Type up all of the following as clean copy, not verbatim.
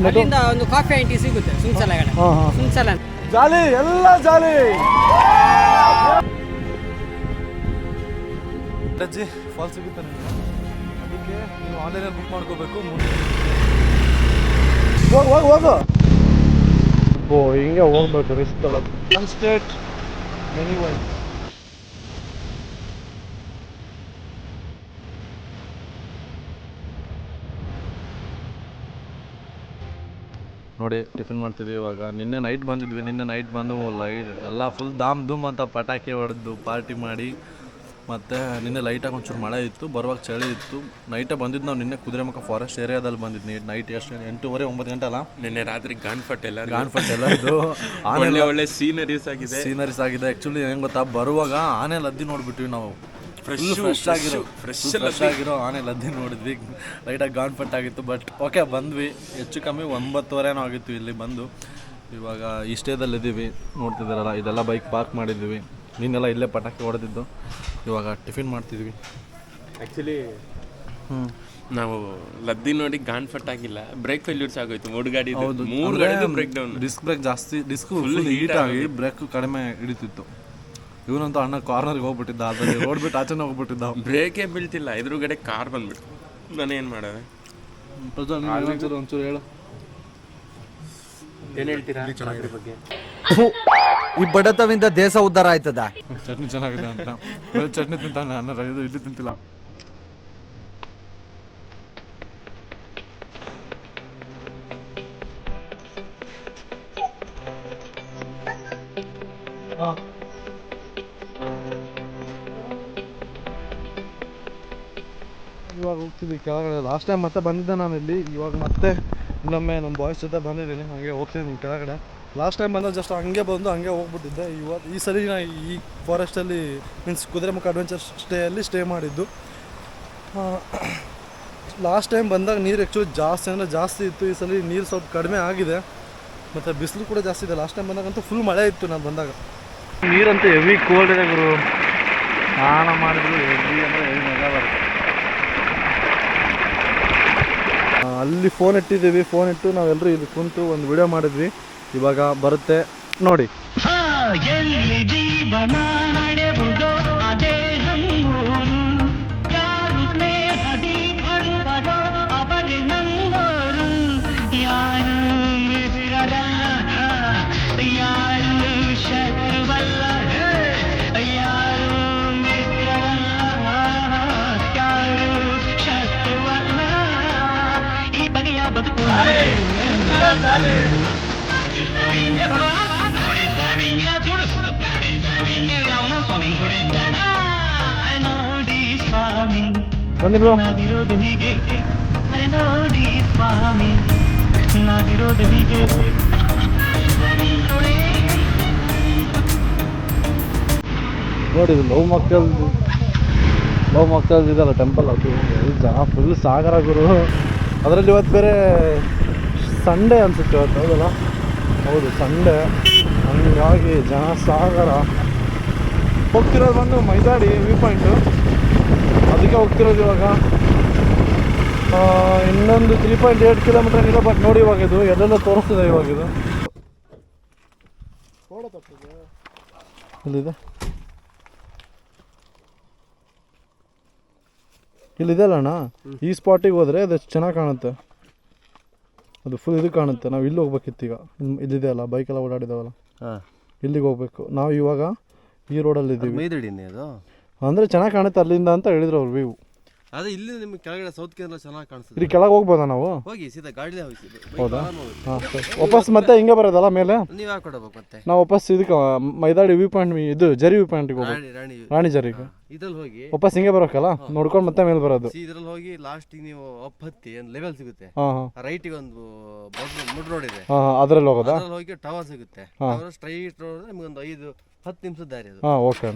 ಅಲ್ಲಿಂದ ಒಂದು coffee aunty ಸಿಗುತ್ತೆ ಸುಂಚಲ ಕಡೆ. ಸುಂಚಲ ಜಾಲಿ ಎಲ್ಲ ಜಾಲಿ. ಅಜ್ಜಿ ಫಾಲ್ ಸಿಗುತ್ತೆ ನಿಮಗೆ, ಅದಕ್ಕೆ ನೀವು ಆನ್ಲೈನಲ್ಲಿ ಬುಕ್ ಮಾಡ್ಕೋಬೇಕು. ಹೋಗು ಹಿಂಗೆ ಹೋಗ್ಬೇಕು ರಿಸ್ಕ್ ಅಲ್ಲ. ಸನ್ಸ್ಟೇಟ್ ಮೆನಿ ವೈಸ್ ನೋಡಿ ಟಿಫಿನ್ ಮಾಡ್ತಿದ್ವಿ ಇವಾಗ. ನಿನ್ನೆ ನೈಟ್ ಬಂದಿದ್ವಿ, ನಿನ್ನೆ ನೈಟ್ ಬಂದು ಲೈಟ್ ಎಲ್ಲ ಫುಲ್ ಧಾಮ್ ಧೂಮ್ ಅಂತ ಪಟಾಕಿ ಹೊಡೆದು ಪಾರ್ಟಿ ಮಾಡಿ, ಮತ್ತು ನಿನ್ನೆ ಲೈಟಾಗಿ ಒಂಚೂರು ಮಳೆ ಇತ್ತು, ಬರುವಾಗ ಚಳಿ ಇತ್ತು. ನೈಟೇ ಬಂದಿದ್ದು ನಾವು ನಿನ್ನೆ ಕುದುರೆಮುಖ ಫಾರೆಸ್ಟ್ ಏರಿಯಾದಲ್ಲಿ ಬಂದಿದ್ವಿ. ನೈಟ್ ಎಷ್ಟು 8:30-9 ಗಂಟೆ ಅಲ್ಲ, ನಿನ್ನೆ ರಾತ್ರಿ ಗಾನ್ಫಟ್ ಎಲ್ಲ ಇದು ಆನೆ ಒಳ್ಳೆ ಸೀನರೀಸ್ ಆಗಿದೆ ಆ್ಯಕ್ಚುಲಿ. ಹೆಂಗೆ ಗೊತ್ತಾ, ಬರುವಾಗ ಆನೆ ಲದ್ದಿ ನೋಡಿಬಿಟ್ವಿ ನಾವು. ಫ್ರೆಶ್ ಆಗಿರೋ ಆನೆ ಲದ್ದಿ ನೋಡಿದ್ವಿ. ಲೈಟಾಗಿ ಗಾನ್ಫಟ್ ಆಗಿತ್ತು. ಬಟ್ ಓಕೆ ಬಂದ್ವಿ. ಹೆಚ್ಚು ಕಮ್ಮಿ 9:30 ಆಗಿತ್ತು ಇಲ್ಲಿ ಬಂದು. ಇವಾಗ ಈ ಸ್ಟೇದಲ್ಲಿದ್ದೀವಿ, ನೋಡ್ತಿದ್ದಾರಲ್ಲ ಇದೆಲ್ಲ ಬೈಕ್ ಪಾರ್ಕ್ ಮಾಡಿದ್ವಿ. ನೀನೆಲ್ಲ ಇಲ್ಲೇ ಪಟಾಕಿ ಹೊಡೆದಿದ್ದು. ಇವಾಗ ಟಿಫಿನ್ ಮಾಡ್ತಿದ್ವಿ. ಆ್ಯಕ್ಚುಲಿ ನಾವು ಲದ್ದಿ ನೋಡಿ ಗಾನ್ಫಟ್ ಆಗಿಲ್ಲ, ಬ್ರೇಕ್ ಫೇಲ್ಯೂರ್ಸ್ ಆಗೋಯ್ತು. 3 ಗಾಡಿ ಬ್ರೇಕ್ ಡೌನ್, ಡಿಸ್ಕ್ ಬ್ರೇಕ್ ಜಾಸ್ತಿ, ಡಿಸ್ಕ್ ಹೀಟ್ ಆಗಿ ಬ್ರೇಕ್ ಕಡಿಮೆ ಹಿಡಿತಿತ್ತು. ಇವನಂತೂ ಅಣ್ಣ ಕಾರ್ನರ್ಗೆ ಹೋಗ್ಬಿಟ್ಟಿದ್ದ, ಅದರಲ್ಲಿ ರೋಡ್ ಬಿಟ್ಟು ಆಚೆನೇ ಹೋಗ್ಬಿಟ್ಟಿದ್ದ. ಬ್ರೇಕೇ ಬೀಳ್ತಿಲ್ಲ, ಎದುರುಗಡೆ ಕಾರ್ ಬಂದ್ಬಿಟ್ಟು ನಾನು ಏನು ಮಾಡೋದು. ಒಂಚೂರು ಹೇಳು, ಏನು ಹೇಳ್ತೀರಾ ಬಗ್ಗೆ? ಈ ಬಡತವಿಂದ ದೇಶ ಉದ್ಧಾರ ಆಯ್ತದ. ಚಟ್ನಿ ಚೆನ್ನಾಗಿದೆ ಅಂತ ಚಟ್ನಿ ತಿಂತಾನೆ, ಅನ್ನ ಇಲ್ಲಿ ತಿಂತಿಲ್ಲ. ಇವಾಗ ಹೋಗ್ತಿದ್ವಿ ಕೆಳಗಡೆ. ಲಾಸ್ಟ್ ಟೈಮ್ ಮತ್ತೆ ಬಂದಿದ್ದೆ ನಾನು ಇಲ್ಲಿ, ಇವಾಗ ಮತ್ತೆ ಇನ್ನೊಮ್ಮೆ ನಮ್ಮ ಬಾಯ್ಸ್ ಜೊತೆ ಬಂದಿದ್ದೀನಿ. ಹಾಗೆ ಹೋಗ್ತಿದ್ದೀನಿ ಕೆಳಗಡೆ. ಲಾಸ್ಟ್ ಟೈಮ್ ಬಂದಾಗ ಜಸ್ಟ್ ಹಂಗೆ ಬಂದು ಹಂಗೆ ಹೋಗ್ಬಿಟ್ಟಿದ್ದೆ. ಈ ಸಲ ನಾ ಈ ಫಾರೆಸ್ಟಲ್ಲಿ ಮೀನ್ಸ್ ಕುದುರೆಮುಖ ಅಡ್ವೆಂಚರ್ ಸ್ಟೇ ಮಾಡಿದ್ದು. ಲಾಸ್ಟ್ ಟೈಮ್ ಬಂದಾಗ ನೀರು ಆ್ಯಕ್ಚುಲಿ ಜಾಸ್ತಿ ಇತ್ತು. ಈ ಸಲ ನೀರು ಸ್ವಲ್ಪ ಕಡಿಮೆ ಆಗಿದೆ, ಮತ್ತು ಬಿಸಿಲು ಕೂಡ ಜಾಸ್ತಿ ಇದೆ. ಲಾಸ್ಟ್ ಟೈಮ್ ಬಂದಾಗಂತೂ ಫುಲ್ ಮಳೆ ಇತ್ತು ನಾನು ಬಂದಾಗ. ನೀರಂತೂ ಹೆವಿ ಕೋಲ್ಡ್ ಇದೆ ಗುರು. ಸ್ನಾನ ಮಾಡಿದ್ರು ಹೆವಿ ಅಂದರೆ ಹೆವಿ ಮಜಾ ಬರುತ್ತೆ. ಅಲ್ಲಿ ಫೋನ್ ಇಟ್ಟಿದ್ದೀವಿ. ಫೋನ್ ಇಟ್ಟು ನಾವೆಲ್ಲರೂ ಇಲ್ಲಿ ಕುಂತು ಒಂದು ವಿಡಿಯೋ ಮಾಡಿದ್ವಿ. ಇವಾಗ ಬರುತ್ತೆ ನೋಡಿ. ಬಂದಿರೋ ನೋಡಿ, ಲವ್ ಮಕ್ಕಳದ್ದು ಇದಲ್ಲ ಟೆಂಪಲ್. ಅದು ಜನ ಫುಲ್ ಸಾಗರ ಗುರು. ಅದರಲ್ಲಿ ಇವತ್ತು ಬೇರೆ ಸಂಡೇ ಅನಿಸುತ್ತೆ ಇವತ್ತು, ಹೌದಲ್ಲ? ಹೌದು ಸಂಡೇ, ಹಂಗಾಗಿ ಜನ ಸಾಗರ. ಹೋಗ್ತಿರೋದು ಬಂದು ಮೈದಾಡಿ ವ್ಯೂ ಪಾಯಿಂಟು, ಅದಕ್ಕೆ ಹೋಗ್ತಿರೋದು ಇವಾಗ. ಇನ್ನೊಂದು 3.8 ಕಿಲೋಮೀಟರ್ ಇದೆ. ಬಟ್ ನೋಡಿ ಇವಾಗ ಇದು ಎಲ್ಲೆಲ್ಲ ತೋರಿಸ್ತಿದೆ ಇವಾಗ. ಇದು ಇಲ್ಲಿದೆ, ಇಲ್ಲಿದೆ ಅಲ್ಲಣ್ಣ. ಈ ಸ್ಪಾಟಿಗೆ ಹೋದರೆ ಅದು ಚೆನ್ನಾಗಿ ಕಾಣುತ್ತೆ. ಅದು ಫುಲ್ ಇದು ಕಾಣುತ್ತೆ. ನಾವು ಇಲ್ಲಿ ಹೋಗ್ಬೇಕಿತ್ತು. ಈಗ ಇಲ್ಲಿದೆ ಅಲ್ಲ, ಬೈಕೆಲ್ಲ ಓಡಾಡಿದಾವಲ್ಲ, ಇಲ್ಲಿಗೆ ಹೋಗ್ಬೇಕು ನಾವು. ಇವಾಗ ಈ ರೋಡಲ್ಲಿ ಇದ್ದೀವಿ. ಅದು ಅಂದರೆ ಚೆನ್ನಾಗಿ ಕಾಣುತ್ತೆ ಅಲ್ಲಿಂದ ಅಂತ ಹೇಳಿದ್ರು ಅವ್ರು ವ್ಯೂ. ಅದೇ ಇಲ್ಲಿ ನಿಮಗೆ ಕೆಳಗಡೆ ಸೌತ್ ಕೇರಳ ಚೆನ್ನಾಗಿ ಕಾಣಿಸ್ತದೆ. ಇಲ್ಲಿ ಕೆಳಗೆ ಹೋಗ್ಬೋದಾ ನಾವು? ಹೋಗಿ ಸೀದಾ ಗಾಡಿಲೇ ಹೋಗಿ. ಹೌದಾ? ಹಾಂ ಸರಿ. ವಾಪಸ್ ಮತ್ತೆ ಹಿಂಗೆ ಬರೋದಲ್ಲ ಮೇಲೆ? ನೀವು ಯಾಕೆ ಕೊಡಬೇಕು ಮತ್ತೆ? ನಾವು ವಾಪಸ್ ಇದಕ್ಕೆ ಮೈದಾಡಿ ವ್ಯೂ ಪಾಯಿಂಟ್, ಇದು ಜರಿ ವ್ಯೂ ಪಾಯಿಂಟ್ಗೆ ಹೋಗ್ಬೇಕು, ರಾಣಿ ಜರಿಗೆ. ಇದ್ರಲ್ಲಿ ಹೋಗಿ ವಾಪಸ್ ಹಿಂಗೆ ಬರೋಕ್ಕಲ್ಲ, ನೋಡ್ಕೊಂಡು ಮತ್ತೆ ಮೇಲೆ ಬರೋದು. ಇದ್ರಲ್ಲಿ ಹೋಗಿ ಲಾಸ್ಟಿಗೆ ನೀವು ಅಪ್ ಹತ್ತಿ ಒಂದು ಲೆವೆಲ್ ಸಿಗುತ್ತೆ. ಹಾಂ ರೈಟಿಗೆ ಒಂದು ಮುಡ್ ರೋಡ್ ಇದೆ. ಹಾಂ, ಅದರಲ್ಲಿ ಹೋಗೋದಾ? ಅದ್ರಲ್ಲಿ ಹೋಗಿ ಟವರ್ ಸಿಗುತ್ತೆ. ಟವರ್ ಸ್ಟ್ರೈಟ್ ರೋಡ್ ನಿಮ್ಗೊಂದು 5-10 ನಿಮಿಷದ ದಾರಿ ಅದು. ಹಾಂ, ಓಕೆ.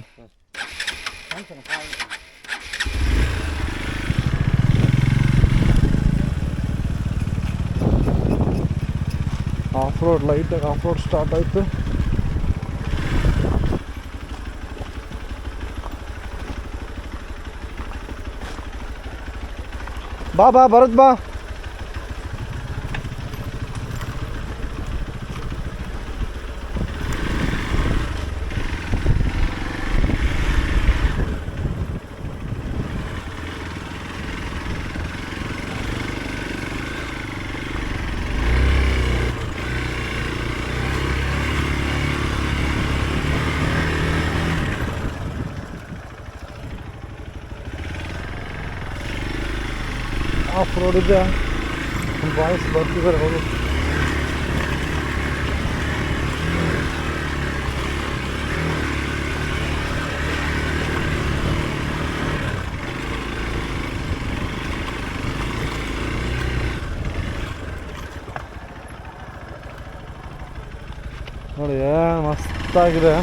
ಆಫ್ ರೋಡ್ ಲೈಟಾಗಿ ಆಫ್ ರೋಡ್ ಸ್ಟಾರ್ಟ್ ಆಯಿತು. ಬಾ ಭರತ್ ಬಾ. ನೋಡಿದ್ದೆ ಬಾಯ್ಸ್ ಬರ್ತಿದ್ದಾರೆ ಅವರು. ನೋಡಿ ಮಸ್ತಾಗಿದೆ.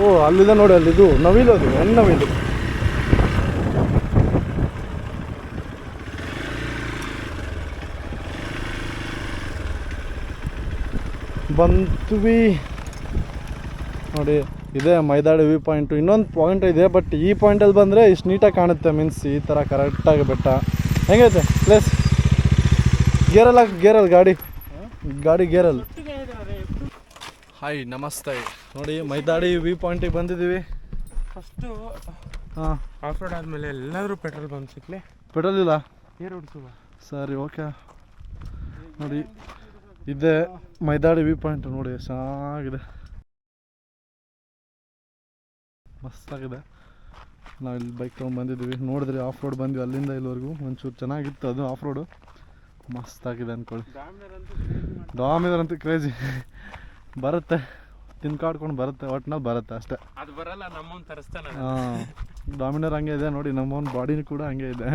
ಓ ಅಲ್ಲಿದೆ ನೋಡಿ, ಅಲ್ಲಿದು ನವಿಲು, ಅದು ಹೆಣ್ಣು ನವಿಲು. ಬಂದ್ವಿ ನೋಡಿ, ಇದೆ ಮೈದಾಡಿ ವ್ಯೂ ಪಾಯಿಂಟು. ಇನ್ನೊಂದು ಪಾಯಿಂಟ್ ಇದೆ, ಬಟ್ ಈ ಪಾಯಿಂಟಲ್ಲಿ ಬಂದರೆ ಇಷ್ಟು ನೀಟಾಗಿ ಕಾಣುತ್ತೆ. ಮೀನ್ಸ್ ಈ ಥರ ಕರೆಕ್ಟಾಗಿ ಬೆಟ್ಟ ಹೆಂಗೈತೆ ಪ್ಲೇಸ್. ಗೇರಲ್ಲಿ ಗಾಡಿ ಗೇರಲ್ಲಿ. ಹಾಯ್ ನಮಸ್ತೆ. ನೋಡಿ ಮೈದಾಡಿ ವ್ಯೂ ಪಾಯಿಂಟಿಗೆ ಬಂದಿದ್ದೀವಿ. ಫಸ್ಟು ಹಾಂ ಆಫ್ ರೋಡ್ ಆದಮೇಲೆ ಎಲ್ಲಾದರೂ ಪೆಟ್ರೋಲ್ ಬಂಕ್ ಸಿಕ್ಕಲಿ. ಪೆಟ್ರೋಲ್ ಇಲ್ಲ ಹುಡ್ಕುವ. ಸರಿ ಓಕೆ. ನೋಡಿ ಇದೆ ಮೈದಾಡಿ ವ್ಯೂ ಪಾಯಿಂಟ್. ನೋಡಿ ಚೆನ್ನಾಗಿದೆ, ಮಸ್ತಾಗಿದೆ. ನಾವು ಇಲ್ಲಿ ಬೈಕ್ ತೊಗೊಂಡು ಬಂದಿದ್ದೀವಿ. ನೋಡಿದ್ರಿ ಆಫ್ ರೋಡ್ ಬಂದ್ವಿ, ಅಲ್ಲಿಂದ ಇಲ್ಲಿವರೆಗೂ ಒಂಚೂರು ಚೆನ್ನಾಗಿತ್ತು ಅದು ಆಫ್ ರೋಡು. ಮಸ್ತಾಗಿದೆ ಅಂದ್ಕೊಳ್ಳಿ. ಡಾಮಿನರ್ ಅಂತೂ ಕ್ರೇಜಿ. ಬರುತ್ತೆ, ತಿನ್ಕಾಡ್ಕೊಂಡು ಬರುತ್ತೆ, ಒಟ್ಟಿನಲ್ಲಿ ಬರುತ್ತೆ ಅಷ್ಟೇ. ಅದು ಬರಲ್ಲ, ನಮ್ಮವ್ನು ತರಿಸ್ತಾನೆ. ಹಾಂ ಡಾಮಿನರ್ ಹಂಗೆ ಇದೆ ನೋಡಿ, ನಮ್ಮವ್ನ ಬಾಡಿನೂ ಕೂಡ ಹಂಗೆ ಇದೆ.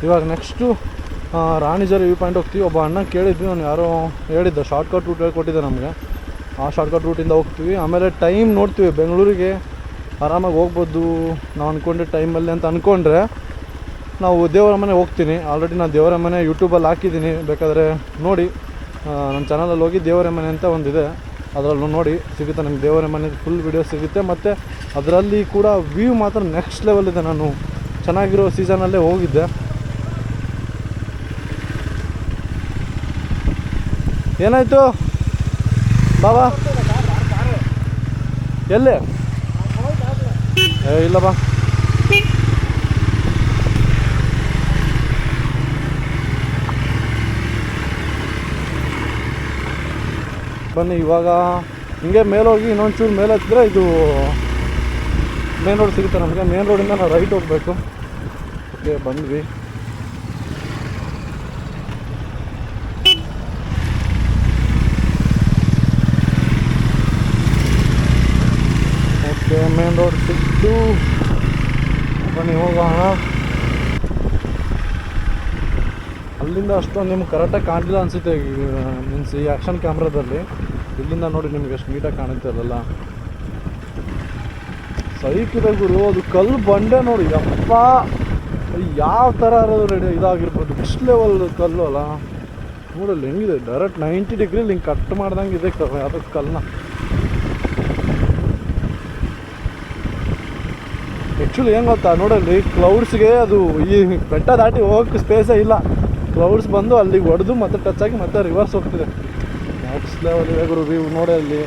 ಇವಾಗ ನೆಕ್ಸ್ಟು ರಾಣಿಜರಿ ವ್ಯೂ ಪಾಯಿಂಟ್ ಹೋಗ್ತೀವಿ. ಒಬ್ಬ ಅಣ್ಣ ಕೇಳಿದ್ವಿ, ನಾನು ಯಾರೋ ಹೇಳಿದ್ದ ಶಾರ್ಟ್ಕಟ್ ರೂಟ್ ಹೇಳ್ಕೊಟ್ಟಿದ್ದೆ ನಮಗೆ. ಆ ಶಾರ್ಟ್ಕಟ್ ರೂಟಿಂದ ಹೋಗ್ತೀವಿ. ಆಮೇಲೆ ಟೈಮ್ ನೋಡ್ತೀವಿ, ಬೆಂಗಳೂರಿಗೆ ಆರಾಮಾಗಿ ಹೋಗ್ಬೋದು ನಾವು ಅಂದ್ಕೊಂಡೆ ಟೈಮಲ್ಲಿ ಅಂತ ಅಂದ್ಕೊಂಡ್ರೆ ನಾವು ದೇವರ ಮನೆ ಹೋಗ್ತೀನಿ. ಆಲ್ರೆಡಿ ನಾನು ದೇವರ ಮನೆ ಯೂಟ್ಯೂಬಲ್ಲಿ ಹಾಕಿದ್ದೀನಿ, ಬೇಕಾದರೆ ನೋಡಿ. ನನ್ನ ಚಾನಲಲ್ಲಿ ಹೋಗಿ ದೇವರ ಮನೆ ಅಂತ ಒಂದಿದೆ, ಅದರಲ್ಲೂ ನೋಡಿ ಸಿಗುತ್ತೆ ನಿಮ್ಗೆ. ದೇವರ ಮನೆ ಫುಲ್ ವಿಡಿಯೋ ಸಿಗುತ್ತೆ. ಮತ್ತು ಅದರಲ್ಲಿ ಕೂಡ ವ್ಯೂ ಮಾತ್ರ ನೆಕ್ಸ್ಟ್ ಲೆವೆಲ್ ಇದೆ. ನಾನು ಚೆನ್ನಾಗಿರೋ ಸೀಸನಲ್ಲೇ ಹೋಗಿದ್ದೆ. ಏನಾಯಿತು ಬಾಬಾ? ಎಲ್ಲಿ? ಇಲ್ಲ ಬಾ. ಬನ್ನಿ ಇವಾಗ ಹಿಂಗೆ ಮೇಲೋಗಿ ಇನ್ನೊಂಚೂರು ಮೇಲೆ ಹತ್ತಿದ್ರೆ ಇದು ಮೇನ್ ರೋಡ್ ಸಿಗುತ್ತೆ ನಮಗೆ. ಮೇನ್ ರೋಡಿಂದ ನಾವು ರೈಟ್ ಹೋಗಬೇಕು. ಓಕೆ ಬಂದ್ವಿ. ಓಕೆ ಮೇನ್ ರೋಡ್ ಸಿಕ್ತು, ಬನ್ನಿ ಹೋಗೋಣ. ಅಲ್ಲಿಂದ ಅಷ್ಟೊಂದು ನಿಮ್ಗೆ ಕರೆಕ್ಟಾಗಿ ಕಾಣಲಿಲ್ಲ ಅನಿಸುತ್ತೆ, ಮೀನ್ಸ್ ಈ ಆ್ಯಕ್ಷನ್ ಕ್ಯಾಮ್ರಾದಲ್ಲಿ. ಇಲ್ಲಿಂದ ನೋಡಿ ನಿಮ್ಗೆ ಎಷ್ಟು ನೀಟಾಗಿ ಕಾಣುತ್ತೆ ಅಲ್ಲೆಲ್ಲ. ಸೈಕಿದೆ ಗುರು, ಅದು ಕಲ್ಲು ಬಂಡೆ ನೋಡಿ. ಯಪ್ಪ ಯಾವ ಥರ ರೆಡಿ ಇದಾಗಿರ್ಬೋದು, ಇಷ್ಟು ಲೆವೆಲ್ ಕಲ್ಲು ಅಲ್ಲ. ನೋಡಲ್ಲಿ ಹೆಂಗಿದೆ, ಡೈರೆಕ್ಟ್ 90 ಡಿಗ್ರಿಲಿ ಹಿಂಗೆ ಕಟ್ ಮಾಡ್ದಂಗೆ ಇದೆ ಯಾವುದಕ್ಕೆ ಕಲ್ಲನ್ನ. ಆ್ಯಕ್ಚುಲಿ ಏನು ಗೊತ್ತಾ, ನೋಡಲ್ಲಿ ಕ್ಲೌಡ್ಸ್ಗೆ ಅದು ಈ ಬೆಟ್ಟ ದಾಟಿ ಹೋಗೋಕ್ಕೆ ಸ್ಪೇಸೇ ಇಲ್ಲ. ಕ್ಲೌಡ್ಸ್ ಬಂದು ಅಲ್ಲಿಗೆ ಹೊಡೆದು ಮತ್ತೆ ಟಚ್ ಆಗಿ ಮತ್ತೆ ರಿವರ್ಸ್ ಹೋಗ್ತಿದೆ. ನೆಕ್ಸ್ಟ್ ಲೆವೆಲ್ ಇದೆ ಗುರು ವ್ಯೂ ನೋಡಿ ಅಲ್ಲಿ.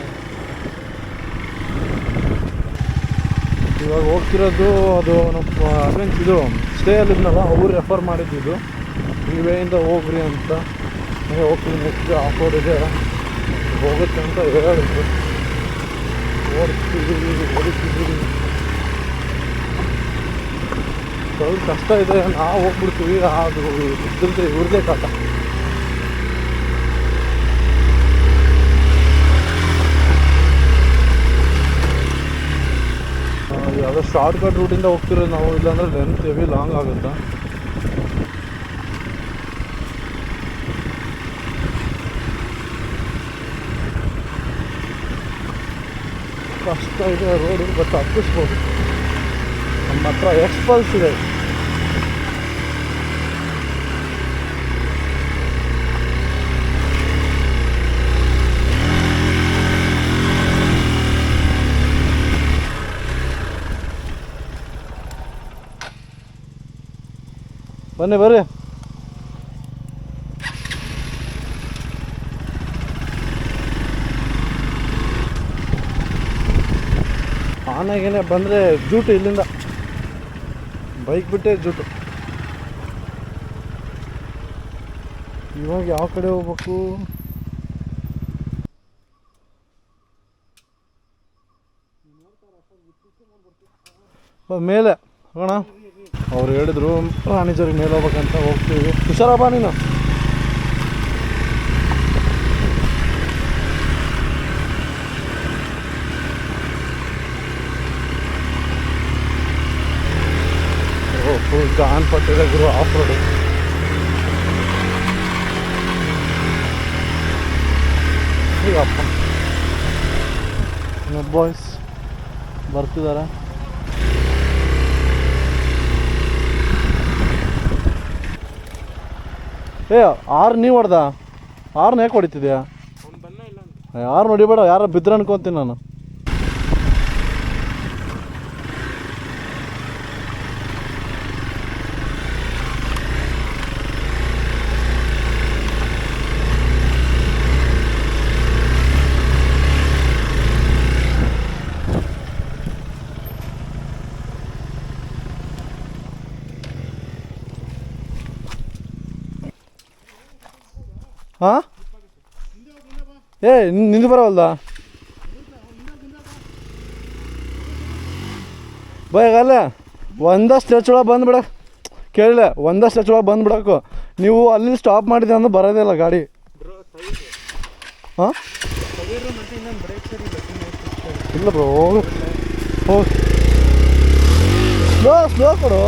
ಇವಾಗ ಹೋಗ್ತಿರೋದು ಅದು ನಮ್ಮ ಫ್ರೆಂಡ್ಸ್, ಇದು ಸ್ಟೇಯಲ್ಲಿದ್ನಲ್ಲ ಅವ್ರು ರೆಫರ್ ಮಾಡಿದ್ದು, ಈ ವೇಯಿಂದ ಹೋಗ್ರಿ ಅಂತ. ಹೋಗ್ತೀವಿ. ನೆಕ್ಸ್ಟ್ ಆಫ್ ರೋಡ್ ಇದೆ, ಹೋಗುತ್ತೆ ಅಂತ ಹೇಳಿದ್ರು. ಓಡಿಸ್ತಿದ್ದೀವಿ. ಸ್ವಲ್ಪ ಕಷ್ಟ ಇದೆ, ನಾವು ಹೋಗ್ಬಿಡ್ತೀವಿ. ಅದು ಇದ್ದಂತೆ ಇವ್ರದೇ ಕಾಟ. ಯಾವುದೋ ಶಾರ್ಟ್ಕಟ್ ರೂಟಿಂದ ಹೋಗ್ತಿರೋದು ನಾವು, ಇಲ್ಲಾಂದರೆ ಲೆಂತ್ ಹೆವಿ ಲಾಂಗ್ ಆಗುತ್ತೆ. ಕಷ್ಟ ಇದೆ ರೋಡು, ಬಟ್ ಹತ್ತಿಸ್ಬೋದು. ನಮ್ಮ ಹತ್ರ ಎಕ್ಸ್ಪಲ್ಸ್ ಇದೆ. ಬನ್ನಿ ಬರ್ರಿ. ಆನೆಗೇನೆ ಬಂದರೆ ಜೂಟು ಇಲ್ಲಿಂದ ಬೈಕ್ ಬಿಟ್ಟೆ ಜುಟ್ಟು. ಇವಾಗ ಯಾವ ಕಡೆ ಹೋಗ್ಬೇಕು? ಮೇಲೆ ಹೋಗೋಣ. ಅವ್ರು ಹೇಳಿದ್ರು ರಾಣಿಜರಿಗೆ ಮೇಲೆ ಹೋಗ್ಬೇಕಂತ. ಹೋಗ್ತೀವಿ. ಹುಷಾರಪ್ಪ ನೀನು. ಫುಲ್ ಗಾನ್ ಪಟ್ಟಿದೆ ಗುರು ಆಫ್ ರೋಡ್. ಈಗಪ್ಪ ಬಾಯ್ಸ್ ಬರ್ತಿದ್ದಾರೆ. ಏ ಆರು ನೀವು ಹೊಡೆದ? ಆರ್ನ ಯಾಕೆ ಹೊಡಿತಿದ್ಯಾ? ಯಾರು ನೋಡಿಬೇಡ, ಯಾರು ಬಿದ್ರೆ ಅನ್ಕೊತೀನಿ ನಾನು. ಹಾಂ ಏ ನಿಂದು ಬರೋವಲ್ದ ಬೈಗಲ್ಲ ಒಂದಷ್ಟು ಸ್ಟೆಚ್ ಒಳಗೆ ಬಂದುಬಿಡ. ಕೇಳಿಲ್ಲ, ಒಂದಷ್ಟು ಸ್ಟೆಚ್ ಒಳಗೆ ಬಂದುಬಿಡಕು. ನೀವು ಅಲ್ಲಿ ಸ್ಟಾಪ್ ಮಾಡಿದೆ ಅಂದ್ರೆ ಬರೋದೇ ಇಲ್ಲ ಗಾಡಿ. ಹಾಂ ಇಲ್ಲ ಬ್ರೋ, ಹೋಗು ಹೋಗಿ ಸ್ಲೋ ಕೊಡು.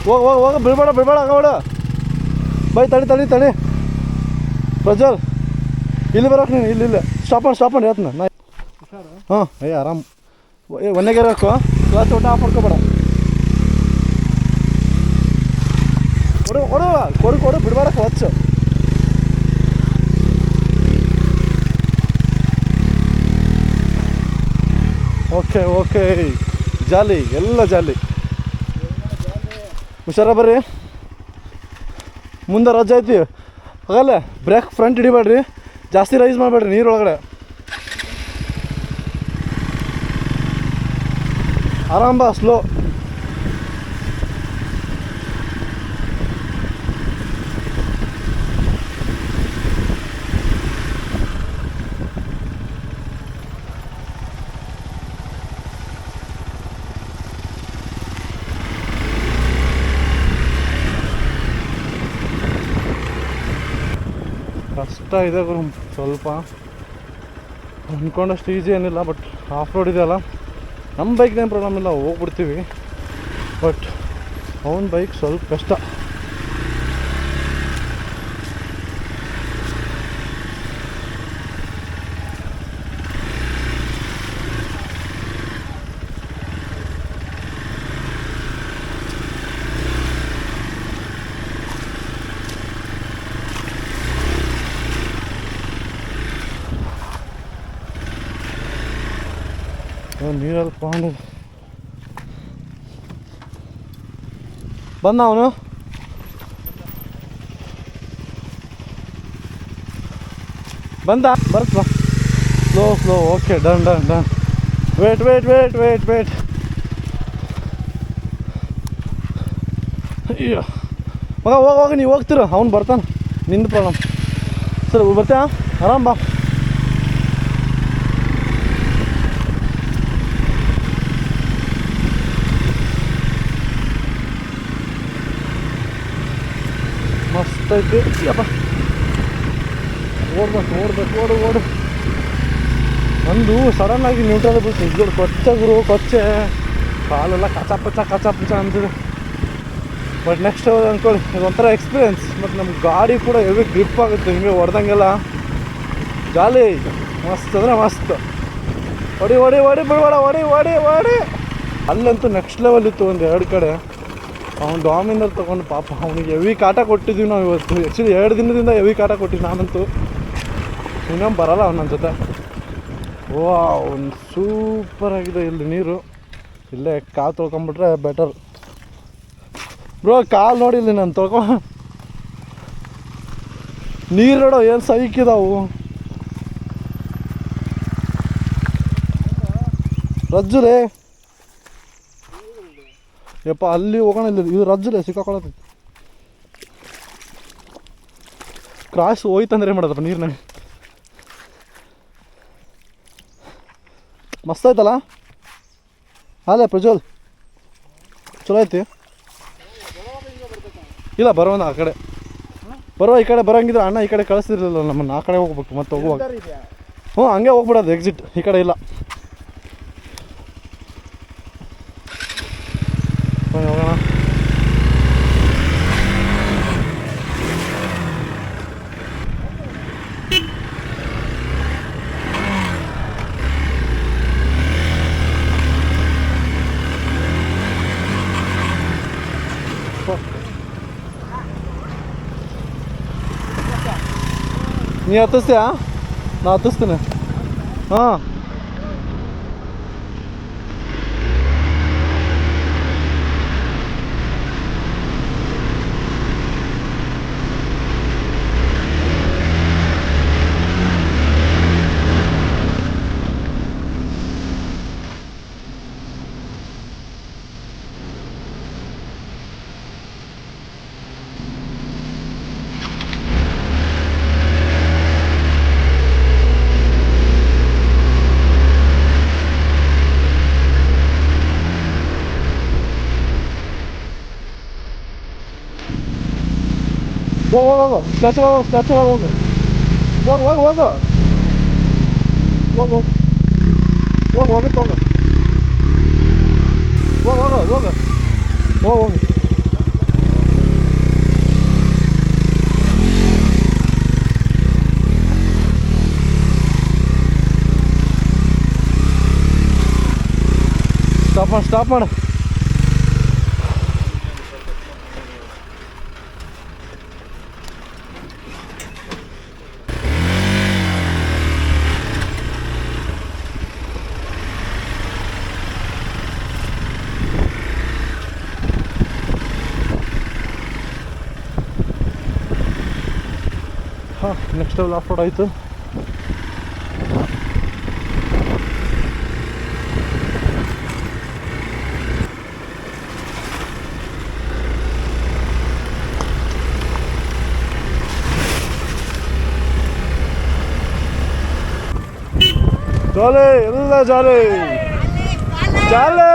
ಹೋಗ ಬಿಡ್ಬೇಡ ಆಗಬೇಡ. ಬೈ ತಡಿ ಪ್ರಜ್ವಲ್, ಇಲ್ಲಿ ಬರೋಕೆ ನೀನು. ಇಲ್ಲ ಸ್ಟಾಪ್ ಮಾಡಿ ಹೇಳ್ತೀನಿ ನಾ. ಹಾಂ ಆರಾಮ್. ಒಂದೇಗೆ ಇರೋಕು ಕ್ಲಾಸ್ ಊಟ ಆಫ್ ಮಾಡ್ಕೊಬೇಡ. ಕೊಡು ಬಿಡ್ಬೇಡ ಕ್ಲಚ್. ಓಕೆ ಜಾಲಿ, ಎಲ್ಲ ಜಾಲಿ. ಹುಷಾರ ಬರ್ರಿ. ಮುಂದೆ ರಜೆ ಐತಿ. ಆಗಲ್ಲ ಬ್ರೇಕ್ ಫ್ರಂಟ್ ಹಿಡಿಬೇಡ್ರಿ, ಜಾಸ್ತಿ ರೈಸ್ ಮಾಡಬೇಡ್ರಿ ನೀರೊಳಗಡೆ. ಆರಾಮ್ ಬಾ, ಸ್ಲೋ. ಕಷ್ಟ ಇದೆ ಗುರು ಸ್ವಲ್ಪ. ಅಂದ್ಕೊಂಡಷ್ಟು ಈಸಿ ಏನಿಲ್ಲ, ಬಟ್ ಆಫ್ ರೋಡ್ ಇದೆಯಲ್ಲ. ನಮ್ಮ ಬೈಕ್ದೇನು ಪ್ರಾಬ್ಲಮ್ ಇಲ್ಲ, ಹೋಗ್ಬಿಡ್ತೀವಿ. ಬಟ್ ಅವನ ಬೈಕ್ ಸ್ವಲ್ಪ ಕಷ್ಟ. ನೀರಲ್ಲಿ ಪಾಂಡು ಬಂದ ಅವನು. ಬರುತ್ತಾ? ಸ್ಲೋ. Okay done. ವೇಟ್. ಅಯ್ಯೋ ಮಗ, ಹೋಗಿ ನೀವು ಹೋಗ್ತೀರ, ಅವ್ನು ಬರ್ತಾನೆ. ನಿಂದು ಪ್ರಾಬ್ಲಮ್. ಸರಿ ಬರ್ತೀಯಾ? ಆರಾಮ್ ಬಾ. ಮಸ್ತ್ ಐತಿ. ಯಪ್ಪ ಓಡು. ನಂದು ಸಡನ್ನಾಗಿ ನ್ಯೂಟ್ರಲ್ ಬಿಟ್ಟು ಇದ್ದರು ಕೊಚ್ಚೆ ಕಾಲೆಲ್ಲ ಕಚಾಪುಚ ಅಂತಿದೆ. ಬಟ್ ನೆಕ್ಸ್ಟ್ ಅಂದ್ಕೊಳ್ಳಿ, ಇದೊಂಥರ ಎಕ್ಸ್ಪೀರಿಯೆನ್ಸ್. ಮತ್ತು ನಮ್ಮ ಗಾಡಿ ಕೂಡ ಹೆವಿ ಗ್ರಿಪ್ ಆಗುತ್ತೆ ಹಿಂಗೆ ಹೊಡೆದಂಗೆಲ್ಲ. ಜಾಲಿ ಮಸ್ತ್ ಅಂದರೆ ಮಸ್ತ್. ಹೊಡಿ ಬಿಡಬೇಡ. ಹೊಡಿ. ಅಲ್ಲಂತೂ ನೆಕ್ಸ್ಟ್ ಲೆವೆಲ್ ಇತ್ತು. ಒಂದು 2 ಕಡೆ ಅವ್ನು ಡಾಮಿನರ್ ತೊಗೊಂಡು ಪಾಪ ಅವನಿಗೆ ಹೆವಿ ಕಾಟ ಕೊಟ್ಟಿದ್ದೀವಿ ನಾವು ಇವತ್ತು. ಆ್ಯಕ್ಚುಲಿ 2 ದಿನದಿಂದ ಹೆವಿ ಕಾಟ ಕೊಟ್ಟಿದ್ದು ನಾನಂತೂ. ಇನ್ನೊಮ್ಮೆ ಬರಲ್ಲ ಅವನ ಜೊತೆ. ಒಂದು ಸೂಪರಾಗಿದೆ ಇಲ್ಲಿ ನೀರು. ಇಲ್ಲೇ ಕಾಲು ತೊಳ್ಕೊಂಬಿಟ್ರೆ ಬೆಟರ್ ಬ್ರೋ. ಕಾಲು ನೋಡಿ ಇಲ್ಲಿ ನಾನು ನೀರು ನೋಡೋ ಏನು ಸೈಕಿದಾವು. ರಜ್ಜುರೇ ಯಪ್ಪ ಅಲ್ಲಿ ಹೋಗೋಣ, ಇಲ್ಲಿ ಇದು ರಜ್ಜಲೆ ಸಿಕ್ಕಾಕೊಳತ್ತೆ. ಕ್ರಾಸ್ ಹೋಯ್ತಂದ್ರೆ ಏನು ಮಾಡೋದಪ್ಪ ನೀರಿನಾಗ. ಮಸ್ತ್ ಆಯ್ತಲ್ಲ ಅಲ್ಲೇ ಪ್ರಜ್ವಲ್, ಚಲೋ ಐತಿ. ಇಲ್ಲ ಬರೋಣ ಆ ಕಡೆ, ಬರುವ ಈ ಕಡೆ ಬರೋಂಗಿದ್ರೆ ಅಣ್ಣ ಈ ಕಡೆ ಕಳಿಸ್ತಿರ್ಲಿಲ್ಲ ನಮ್ಮನ್ನು, ಆ ಕಡೆ ಹೋಗ್ಬೇಕು ಮತ್ತೆ ಹೋಗುವಾಗ. ಹ್ಞೂ ಹಂಗೆ ಹೋಗ್ಬಿಡೋದು, ಎಕ್ಸಿಟ್ ಈ ಕಡೆ ಇಲ್ಲ. ಹೋಗೋಣ. ನೀ ಹತ್ತಿಸ್ತೀಯಾ? ನಾ ಹತ್ತಿಸ್ತೀನಿ. ಹಾಂ ಹೋಗು ಸ್ಟ್ಯಾಚು ಹೋಗು, ಸ್ಟ್ಯಾಚು ಹೋಗು, ಹೋಗು ಹೋಗು ಹೋಗು ಹೋಗು ಹೋಗು ಹೋಗುತ್ತೆ ಹೋಗು ಹೋಗು ಹೋಗು ಹೋಗು ಹೋಗು ಹೋಗು. ಸ್ಟಾಪ್ ಮಾಡು, ಸ್ಟಾಪ್ ಮಾಡು. ಹಾಂ, ನೆಕ್ಸ್ಟ್ ಲೆವೆಲ್ ಆಫ್ ರೋಡ್ ಆಯಿತು. ಜಾಲಿ ಎಲ್ಲ ಜಾಲಿ ಜಾಲಿ.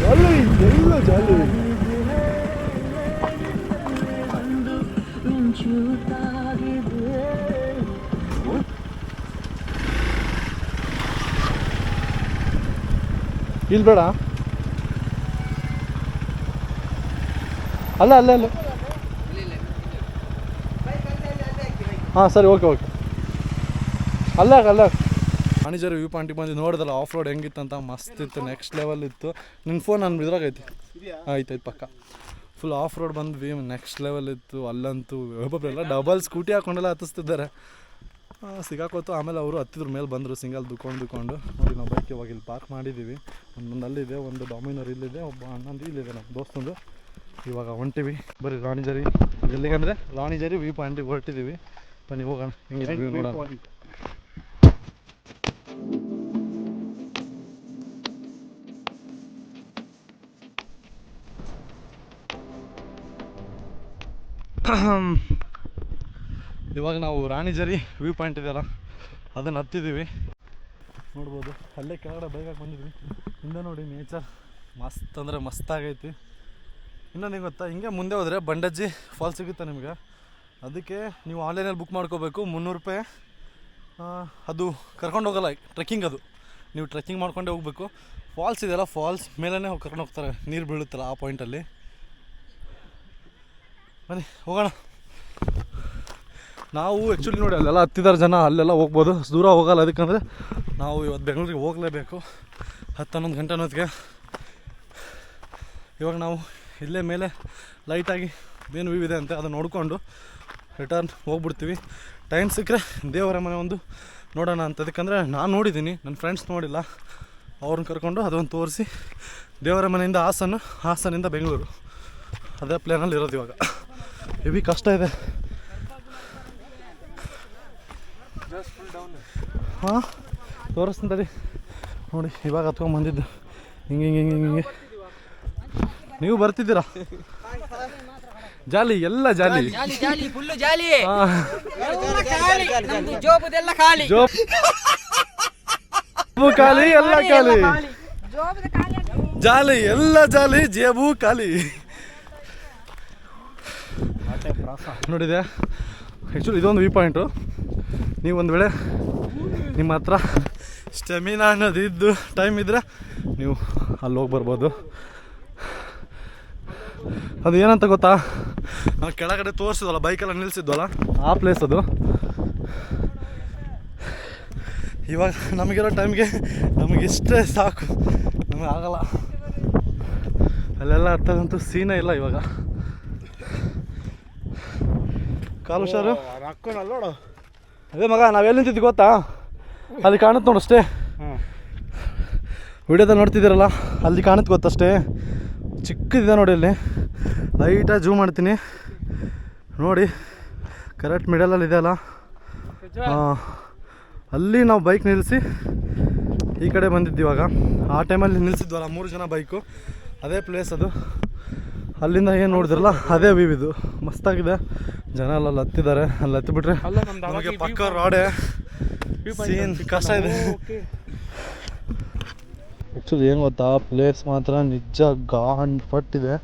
ಜಾಲಿ ಎಲ್ಲ ಜಾಲಿ. ಇಲ್ಲಿ ಬೇಡ, ಅಲ್ಲ ಅಲ್ಲ ಅಲ್ಲ. ಹಾಂ ಸರಿ, ಓಕೆ ಓಕೆ. ಅಲ್ಲ ಅಲ್ಲ ವಾಣಿಜ್ಯ ವ್ಯೂ ಪಾಯಿಂಟಿಗೆ ಬಂದು ನೋಡಿದಲ್ಲ ಆಫ್ ರೋಡ್ ಹೆಂಗಿತ್ತಂತ, ಮಸ್ತ್ ಇತ್ತು, ನೆಕ್ಸ್ಟ್ ಲೆವೆಲ್ ಇತ್ತು. ನಿನ್ನ ಫೋನ್ ನನ್ನ ಇದ್ರಾಗ ಐತಿ. ಆಯ್ತು ಪಕ್ಕ ಫುಲ್ ಆಫ್ ರೋಡ್ ಬಂದ್ವಿ, ನೆಕ್ಸ್ಟ್ ಲೆವೆಲ್ ಇತ್ತು. ಅಲ್ಲಂತೂ ಒಬ್ಬೊಬ್ಬರೆಲ್ಲ ಡಬಲ್ ಸ್ಕೂಟಿ ಹಾಕೊಂಡೆಲ್ಲ ಹತ್ತಿಸ್ತಿದ್ದಾರೆ. ಸಿಗಾಕೋತು. ಆಮೇಲೆ ಅವರು ಹತ್ತಿದ್ರ ಮೇಲೆ ಬಂದರು ಸಿಂಗಲ್ ದುಕೊಂಡು ನೋಡಿ. ನಾವು ಬೈಕ್ ಇವಾಗ ಇಲ್ಲಿ ಪಾರ್ಕ್ ಮಾಡಿದ್ದೀವಿ. ಒಂದು ಅಲ್ಲಿದೆ, ಒಂದು ಡಾಮಿನರ್ ಇಲ್ಲಿದೆ, ಒಬ್ಬ ಅಣ್ಣಂದು ಇಲ್ಲಿದೆ, ನಮ್ಮ ದೋಸ್ತಂದು. ಇವಾಗ ಹೊಂಟಿವಿ ಬರೀ ರಾಣಿಜರಿ. ಎಲ್ಲಿಗಂದರೆ ರಾಣಿಜರಿ ವ್ಯೂ ಪಾಯಿಂಟಿಗೆ ಹೊರಟಿದ್ದೀವಿ. ಬನ್ನಿ ಹೋಗೋಣ, ಹೆಂಗಿದೆ ವ್ಯೂ ನೋಡೋಣ. ಇವಾಗ ನಾವು ರಾಣಿಜರಿ ವ್ಯೂ ಪಾಯಿಂಟ್ ಇದೆಯಲ್ಲ ಅದನ್ನು ಹತ್ತಿದ್ದೀವಿ. ನೋಡ್ಬೋದು ಅಲ್ಲೇ ಕೆಳಗಡೆ ಬೈಕ್ ಹಾಕಿ ಬಂದಿದ್ವಿ. ಹಿಂದೆ ನೋಡಿ ನೇಚರ್ ಮಸ್ತ್ ಅಂದರೆ ಮಸ್ತಾಗೈತಿ. ಇನ್ನೊಂದು ಹೆಂಗೆ ಗೊತ್ತಾ, ಹಿಂಗೆ ಮುಂದೆ ಹೋದರೆ ಬಂಡಜ್ಜಿ ಫಾಲ್ಸ್ ಸಿಗುತ್ತೆ ನಿಮಗೆ. ಅದಕ್ಕೆ ನೀವು ಆನ್ಲೈನಲ್ಲಿ ಬುಕ್ ಮಾಡ್ಕೋಬೇಕು, 300 ರೂಪಾಯಿ. ಅದು ಕರ್ಕೊಂಡು ಹೋಗಲ್ಲ, ಟ್ರೆಕ್ಕಿಂಗ್ ಅದು. ನೀವು ಟ್ರೆಕ್ಕಿಂಗ್ ಮಾಡ್ಕೊಂಡೇ ಹೋಗಬೇಕು. ಫಾಲ್ಸ್ ಇದೆಯಲ್ಲ, ಫಾಲ್ಸ್ ಮೇಲೇ ಹೋಗಿ ಕರ್ಕೊಂಡು ಹೋಗ್ತಾರೆ, ನೀರು ಬೀಳುತ್ತಲ್ಲ ಆ ಪಾಯಿಂಟಲ್ಲಿ. ಬನ್ನಿ ಹೋಗೋಣ. ನಾವು ಆ್ಯಕ್ಚುಲಿ ನೋಡಿ ಅಲ್ಲೆಲ್ಲ ಹತ್ತಿದಾರೆ ಜನ, ಅಲ್ಲೆಲ್ಲ ಹೋಗ್ಬೋದು, ದೂರ ಹೋಗಲ್ಲ. ಅದಕ್ಕಂದರೆ ನಾವು ಇವತ್ತು ಬೆಂಗಳೂರಿಗೆ ಹೋಗಲೇಬೇಕು 10-11 ಗಂಟೆ ಅನ್ನೋದಕ್ಕೆ. ಇವಾಗ ನಾವು ಇಲ್ಲೇ ಮೇಲೆ ಲೈಟಾಗಿ ಏನು ವ್ಯೂ ಇದೆ ಅಂತ ಅದನ್ನು ನೋಡಿಕೊಂಡು ರಿಟರ್ನ್ ಹೋಗ್ಬಿಡ್ತೀವಿ. ಟೈಮ್ ಸಿಕ್ಕರೆ ದೇವರ ಮನೆ ಒಂದು ನೋಡೋಣ ಅಂತ. ಅದಕ್ಕಂದರೆ ನಾನು ನೋಡಿದ್ದೀನಿ, ನನ್ನ ಫ್ರೆಂಡ್ಸ್ ನೋಡಿಲ್ಲ, ಅವ್ರನ್ನ ಕರ್ಕೊಂಡು ಅದೊಂದು ತೋರಿಸಿ ದೇವರ ಮನೆಯಿಂದ ಹಾಸನ, ಹಾಸನಿಂದ ಬೆಂಗಳೂರು, ಅದೇ ಪ್ಲೇನಲ್ಲಿ ಇರೋದು ಇವಾಗ. ಹೆವಿ ಕಷ್ಟ ಇದೆ. ಹಾಂ ತೋರಿಸ್ತೀನಿ ನೋಡಿ, ಇವಾಗ ಹತ್ಕೊಂಡು ಬಂದಿದ್ದು ಹಿಂಗೆ ಹಿಂಗೆ ಹಿಂಗೆ ಹಿಂಗೆ. ನೀವು ಬರ್ತಿದ್ದೀರಾ? ಜಾಲಿ, ಎಲ್ಲ ಜಾಲಿ, ಜಾಲಿ ಫುಲ್ಲು ಜಾಲಿ. ಹಾಂ ಜೋಬುದೆಲ್ಲ ಖಾಲಿ, ಜೇಬು ಖಾಲಿ, ಎಲ್ಲ ಖಾಲಿ, ಜಾಲಿ ಎಲ್ಲ ಜಾಲಿ, ಜೇಬು ಖಾಲಿ. ನೋಡಿದೆ ಆ್ಯಕ್ಚುಲಿ ಇದೊಂದು ವ್ಯೂ ಪಾಯಿಂಟು. ನೀವು ಒಂದು ವೇಳೆ ನಿಮ್ಮ ಹತ್ರ ಸ್ಟೆಮಿನಾ ಅನ್ನೋದಿದ್ದು ಟೈಮ್ ಇದ್ದರೆ ನೀವು ಅಲ್ಲಿ ಹೋಗಿ ಬರ್ಬೋದು. ಅದು ಏನಂತ ಗೊತ್ತಾ, ನಾವು ಕೆಳಗಡೆ ತೋರಿಸಿದ್ವಲ್ಲ, ಬೈಕೆಲ್ಲ ನಿಲ್ಲಿಸಿದ್ವಲ್ಲ, ಆ ಪ್ಲೇಸ್ ಅದು. ಇವಾಗ ನಮಗಿರೋ ಟೈಮ್ಗೆ ನಮಗಿಷ್ಟೇ ಸಾಕು, ನಮಗೆ ಆಗಲ್ಲ. ಅಲ್ಲೆಲ್ಲ ಹತ್ತದಂತೂ ಸೀನೇ ಇಲ್ಲ ಇವಾಗ. ಕಾಲು ಹುಷಾರು. ಅದೇ ಮಗ, ನಾವೆಲ್ಲಿ ನಿಂತಿದ್ದು ಗೊತ್ತಾ, ಅಲ್ಲಿ ಕಾಣುತ್ತೆ ನೋಡು ಅಷ್ಟೇ. ವಿಡಿಯೋದಲ್ಲಿ ನೋಡ್ತಿದ್ದೀರಲ್ಲ, ಅಲ್ಲಿ ಕಾಣುತ್ತೆ ಗೊತ್ತಷ್ಟೇ, ಚಿಕ್ಕದಿದೆ ನೋಡಿ. ಅಲ್ಲಿ ಲೈಟಾಗಿ ಜೂಮ್ ಮಾಡ್ತೀನಿ ನೋಡಿ, ಕರೆಕ್ಟ್ ಮಿಡಲಲ್ಲಿ ಇದೆ ಅಲ್ಲ, ಅಲ್ಲಿ ನಾವು ಬೈಕ್ ನಿಲ್ಲಿಸಿ ಈ ಕಡೆ ಬಂದಿದ್ದು. ಇವಾಗ ಆ ಟೈಮಲ್ಲಿ ನಿಲ್ಲಿಸಿದ್ವಲ್ಲ 3 ಜನ ಬೈಕು, ಅದೇ ಪ್ಲೇಸ್ ಅದು. ಅಲ್ಲಿಂದ ಏನು ನೋಡಿದ್ರಲ್ಲ ಅದೇ ವ್ಯೂ ಇದು. ಮಸ್ತಾಗಿದೆ. ಜನ ಎಲ್ಲ ಹತ್ತಿದ್ದಾರೆ. ಅಲ್ಲಿ ಹತ್ತಿಬಿಟ್ರೆ ನಮಗೆ ಪಕ್ಕ ರೋಡೆ ಸೀನ್ ಕಷ್ಟ ಇದೆ. ಆ್ಯಕ್ಚುಲಿ ಏನು ಗೊತ್ತಾ, ಪ್ಲೇಸ್ ಮಾತ್ರ ನಿಜ ಗಾಂಡ್ಪಟ್ಟಿದೆ.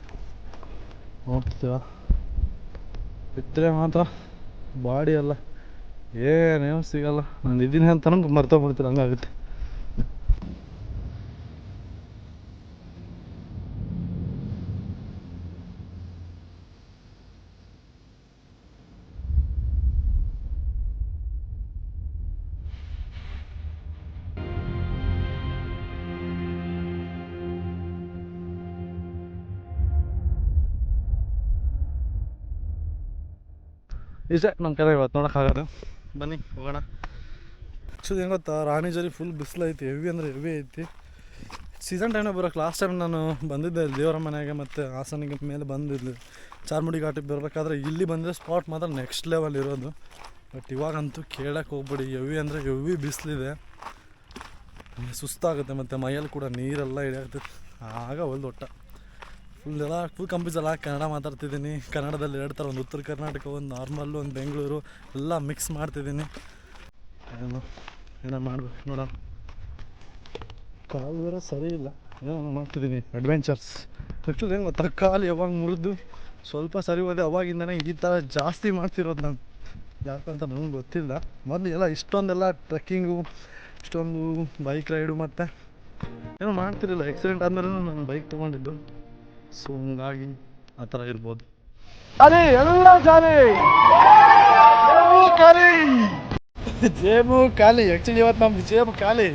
ನೋಡ್ತೀವ ಬಿದ್ದರೆ ಮಾತ್ರ ಬಾಡಿ ಎಲ್ಲ ಏನೇನು ಸಿಗಲ್ಲ. ನಾನು ಇದ್ದೀನಿ ಅಂತ ಮರ್ತೋಗ್ಬಿಡ್ತೀನಿ, ಹಂಗಾಗುತ್ತೆ. ಇಷ್ಟೇ ನಮ್ಮ ಕಡೆ ಇವತ್ತು ನೋಡೋಕ್ಕಾಗೋದು. ಬನ್ನಿ ಹೋಗೋಣ. ಆ್ಯಕ್ಚುಲಿ ಏನು ಗೊತ್ತಾ, ರಾಣಿಜರಿ ಫುಲ್ ಬಿಸಿಲು ಐತಿ, ಹೆವಿ ಅಂದರೆ ಹೆವಿ ಐತಿ. ಸೀಸನ್ ಟೈಮ್ನಾಗ ಬರೋಕ್ಕೆ ಲಾಸ್ಟ್ ಟೈಮ್ ನಾನು ಬಂದಿದ್ದೆ ದೇವರ ಮನೆಗೆ ಮತ್ತು ಹಾಸನಿಗೆ ಮೇಲೆ ಬಂದಿದ್ದೆ. ಚಾರ್ಮುಡಿ ಘಾಟಿಗೆ ಬರಬೇಕಾದ್ರೆ ಇಲ್ಲಿ ಬಂದರೆ ಸ್ಪಾಟ್ ಮಾತ್ರ ನೆಕ್ಸ್ಟ್ ಲೆವೆಲ್ ಇರೋದು. ಬಟ್ ಇವಾಗಂತೂ ಕೇಳಕ್ಕೆ ಹೋಗ್ಬೇಡಿ, ಹೆವಿ ಅಂದರೆ ಹೆವಿ ಬಿಸಿಲಿದೆ, ಸುಸ್ತಾಗುತ್ತೆ. ಮತ್ತು ಮೈಯಲ್ಲಿ ಕೂಡ ನೀರೆಲ್ಲ ಹಿಡಿಯಾಗ್ತದೆ. ಆಗ ಒಂದು ಒಟ್ಟ ಫುಲ್ ಕಂಪ್ಯೂಸಲ್ಲ ಕನ್ನಡ ಮಾತಾಡ್ತಿದ್ದೀನಿ. ಕನ್ನಡದಲ್ಲಿ 2 ಥರ, ಒಂದು ಉತ್ತರ ಕರ್ನಾಟಕ, ಒಂದು ನಾರ್ಮಲ್ಲು, ಒಂದು ಬೆಂಗಳೂರು, ಎಲ್ಲ ಮಿಕ್ಸ್ ಮಾಡ್ತಿದ್ದೀನಿ. ಏನೋ ಮಾಡ್ಬೇಕು ನೋಡೋಣ. ಕಾಲು ಬೇರೆ ಸರಿ ಇಲ್ಲ, ಏನೋ ಮಾಡ್ತಿದ್ದೀನಿ ಅಡ್ವೆಂಚರ್ಸ್. ಆ್ಯಕ್ಚುಲಿ ಹೆಂಗೆ ಗೊತ್ತಾ, ಕಾಲು ಯಾವಾಗ ಮುರಿದು ಸ್ವಲ್ಪ ಸರಿ ಹೋದೆ ಅವಾಗಿಂದನೇ ಈ ಥರ ಜಾಸ್ತಿ ಮಾಡ್ತಿರೋದು ನಾನು. ಯಾಕಂತ ನನಗೆ ಗೊತ್ತಿಲ್ಲ. ಮೊದಲು ಎಲ್ಲ ಇಷ್ಟೊಂದೆಲ್ಲ ಟ್ರೆಕ್ಕಿಂಗು, ಇಷ್ಟೊಂದು ಬೈಕ್ ರೈಡು ಮತ್ತು ಏನೋ ಮಾಡ್ತಿರಲಿಲ್ಲ. ಆಕ್ಸಿಡೆಂಟ್ ಆದಮೇಲೆ ನಾನು ಬೈಕ್ ತೊಗೊಂಡಿದ್ದು, ಸೊ ಹಂಗಾಗಿ ಆ ಥರ ಇರ್ಬೋದು. ಅದೇ ಎಲ್ಲ ಜಾಲಿ, ಜೇಬು ಖಾಲಿ. ಆ್ಯಕ್ಚುಲಿ ಇವತ್ತು ನಮ್ಮ ಜೇಬು ಖಾಲಿ.